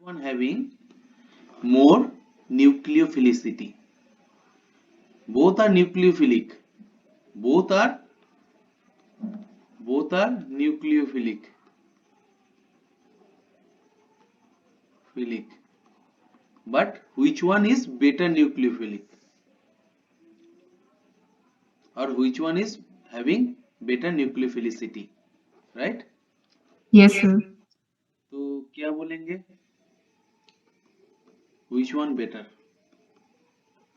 one having more nucleophilicity? Both are nucleophilic. Both are nucleophilic. But which one is better nucleophilic? Or which one is having better nucleophilicity? Right? Yes, sir. तो क्या बोलेंगे? Which one better?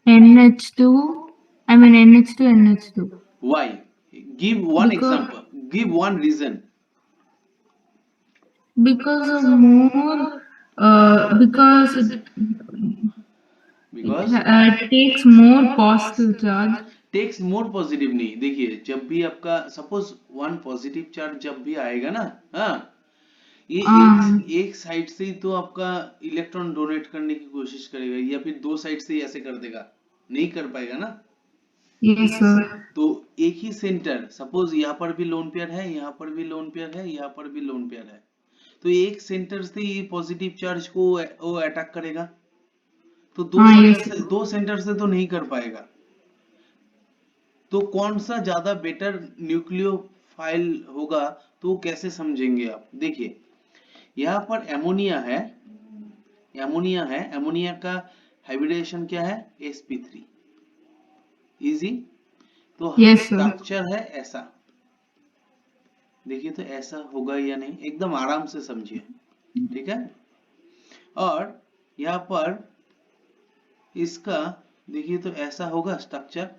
NH2, NH2, NH2. Why? Give one Because example. Give one reason. because of more, because Because it takes more positive charge. Takes more positive नहीं. देखिए जब भी आपका suppose one positive charge जब भी आएगा ना, हाँ, ये एक साइड से ही तो आपका इलेक्ट्रॉन डोनेट करने की कोशिश करेगा या फिर दो साइड से ही ऐसे कर देगा? नहीं कर पाएगा ना. Yes, sir. तो एक ही सेंटर, सपोज यहाँ पर भी लोन पेयर है, यहाँ पर भी लोन पेयर है, यहाँ पर भी लोन पेयर है, तो एक सेंटर से ही पॉजिटिव चार्ज को वो अटैक करेगा. तो दो सेंटर से तो नहीं कर पाएगा. तो कौन सा ज्यादा बेटर न्यूक्लियोफाइल होगा तो कैसे समझेंगे आप? देखिए यहाँ पर एमोनिया का हाइब्रिडेशन क्या है? sp3. इजी. तो स्ट्रक्चर है ऐसा. देखिए तो ऐसा होगा या नहीं, एकदम आराम से समझिए. ठीक है. और यहाँ पर इसका देखिए तो ऐसा होगा structure.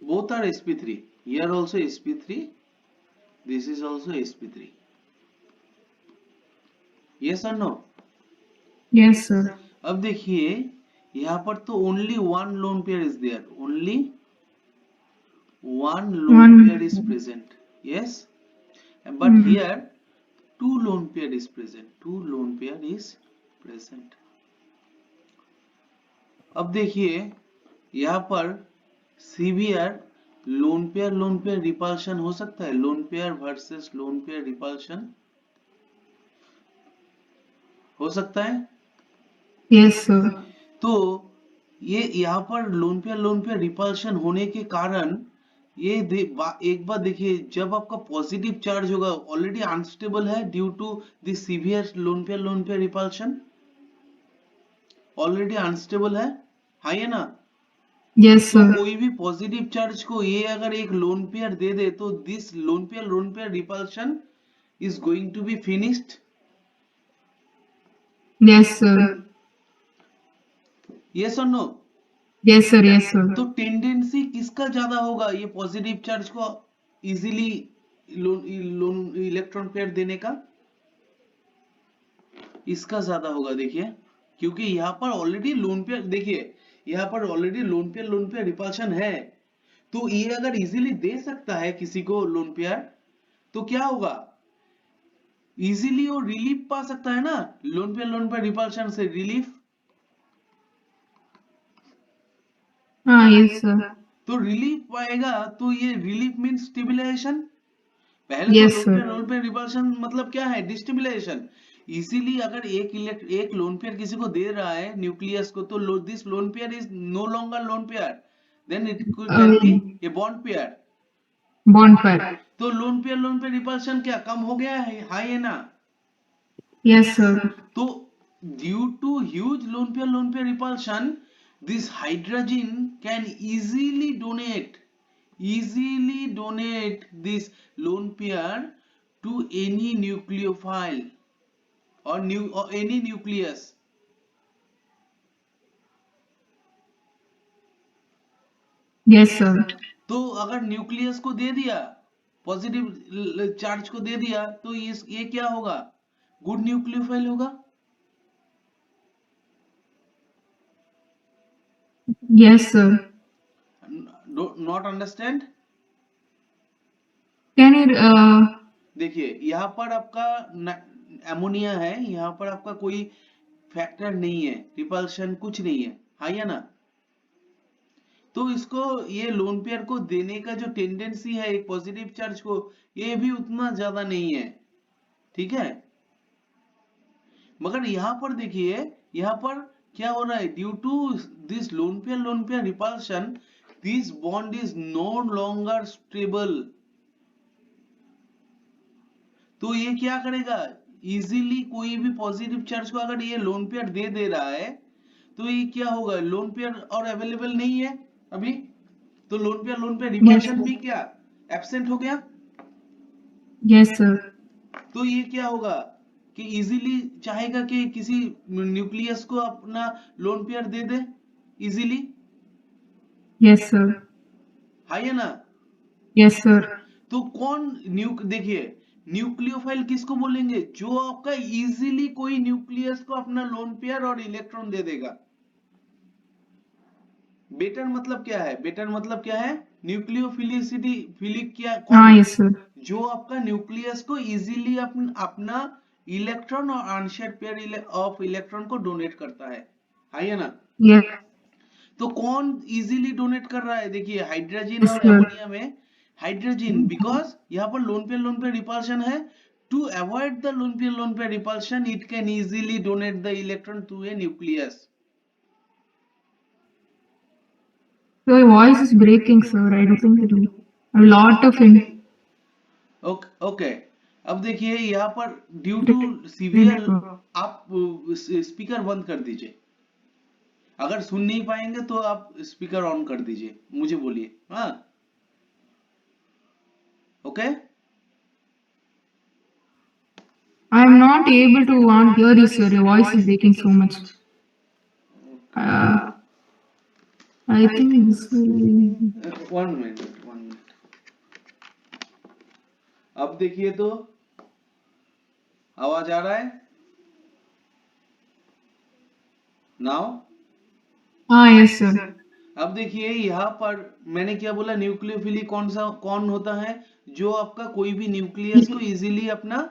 Both are sp3. Here also sp3. This is also sp3. Yes or no? Yes, sir. अब देखिए यहाँ पर तो only one lone pair is there. Only one lone pair is present. Yes. But here two lone pair is present. अब देखिए यहाँ पर severe lone pair repulsion हो सकता है. Lone pair versus loan pair repulsion हो सकता है. Yes, sir. तो ये यहाँ पर लोन पेयर रिपल्शन होने के कारण ये एक बार देखिए, जब आपका पॉजिटिव चार्ज होगा ऑलरेडी अनस्टेबल है due to this severe lone pair repulsion. Already unstable है ना. Yes, तो sir. कोई भी पॉजिटिव चार्ज को ये अगर एक लोन पेयर दे दे तो this lone pair repulsion is going to be finished. Yes, sir. Yes और no? Yes, sir. Yes, sir. तो टेंडेंसी किसका ज्यादा होगा ये पॉजिटिव चार्ज को इजीली लोन इलेक्ट्रॉन पेयर देने का? इसका ज्यादा होगा. देखिए क्योंकि यहाँ पर ऑलरेडी लोन पेयर, देखिए यहाँ पर ऑलरेडी लोन पेयर रिपल्शन है, तो ये अगर इजीली दे सकता है किसी को लोन पेयर तो क्या होगा? इजीली वो रिलीफ पा सकता है ना. लोन पेयर रिपल्शन से रिलीफ. हाँ, yes, sir. तो रिलीफ पाएगा तो ये रिलीफ मीन स्टेबलाइजेशन. पहले Yes, तो sir. लोन पेयर रिपल्शन मतलब क्या है? डिस्टेबलाइजेशन. इसीलिए अगर एक लोन पेयर किसी को दे रहा है न्यूक्लियस को, तो this lone pair is no longer lone pair, then it can be a bond pair. Bond pair. तो लोन पेयर रिपल्शन क्या कम हो गया है? हाई है ना. Yes, sir. तो due to huge lone pair repulsion this hydrogen can easily donate this lone pair to any nucleophile or any nucleus. Yes, sir. तो अगर न्यूक्लियस को दे दिया, पॉजिटिव चार्ज को दे दिया, तो ये क्या होगा? गुड न्यूक्लियोफाइल होगा. Yes, sir. Not understand? Can you देखिए यहाँ पर आपका एमोनिया है, यहाँ पर आपका कोई फैक्टर नहीं है, रिपल्शन कुछ नहीं है. हाँ या ना? तो इसको ये लोन पेयर को देने का जो टेंडेंसी है एक पॉजिटिव चार्ज को, ये भी उतना ज्यादा नहीं है, ठीक है। मगर यहाँ पर देखिए, यहाँ पर क्या हो रहा है, due to this lone pair repulsion, this bond is no longer stable. तो ये क्या करेगा, इजीली कोई भी पॉजिटिव चार्ज को अगर ये लोन पेयर दे रहा है, तो ये क्या होगा, लोन पेयर और अवेलेबल नहीं है अभी, तो lone pair Yes, repulsion sir. भी क्या एब्सेंट हो गया। Yes, sir. तो ये क्या होगा कि इजीली चाहेगा कि किसी न्यूक्लियस को अपना लोन पेयर दे दे इजीली, Yes, sir. है या ना। Yes, sir. तो कौन देखिए, न्यूक्लियोफाइल किसको बोलेंगे, जो आपका इजीली कोई न्यूक्लियस को अपना लोन पेयर और इलेक्ट्रॉन दे देगा। बेटर मतलब क्या है, बेटर मतलब क्या है, न्यूक्लियोफिलिसिटी, फिलिक क्या कौन है, Yes, sir. जो आपका न्यूक्लियस को इजीली अपना इलेक्ट्रॉन और अनशेयर्ड पेयर ऑफ इलेक्ट्रॉन को डोनेट करता है या ना। Yes, तो कौन इजीली डोनेट कर रहा है, देखिए हाइड्रोजन और sir. एमोनिया में हाइड्रोजन, बिकॉज यहाँ पर लोन पेयर रिपल्शन है। To avoid the lone pair repulsion, it can easily donate the electron to a nucleus. Your voice is breaking, sir. I don't think it will. A lot of in. Okay okay, अब देखिए यहाँ पर due to severe, आप speaker बंद कर दीजिए, अगर सुन नहीं पाएंगे तो आप स्पीकर ऑन कर दीजिए, मुझे बोलिए, हाँ okay. I am not able to hear you, sir. Your voice is breaking so much. Uh, I think this will. One minute, अब देखिए तो आवाज आ रहा है नाउ। Yes, sir. अब देखिए यहाँ पर मैंने क्या बोला, न्यूक्लियोफिली कौन होता है, जो आपका कोई भी न्यूक्लियस को इजीली अपना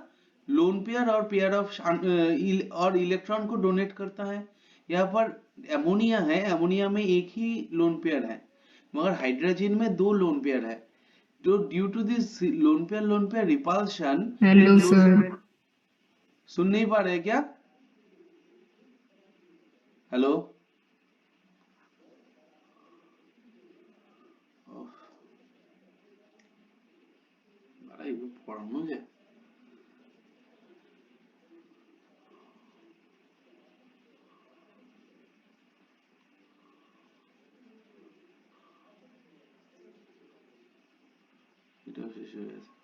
लोन पेयर और पेयर ऑफ और इलेक्ट्रॉन को डोनेट करता है। यहाँ पर एमोनिया है, एमोनिया में एक ही लोन पेयर है, मगर हाइड्रोजन में दो लोन पेयर है। तो due to this lone pair repulsion, Hello, sir. सुन नहीं पा रहे क्या, हेलो, পড়ানো যায়। এটা শেষ হয়ে গেছে।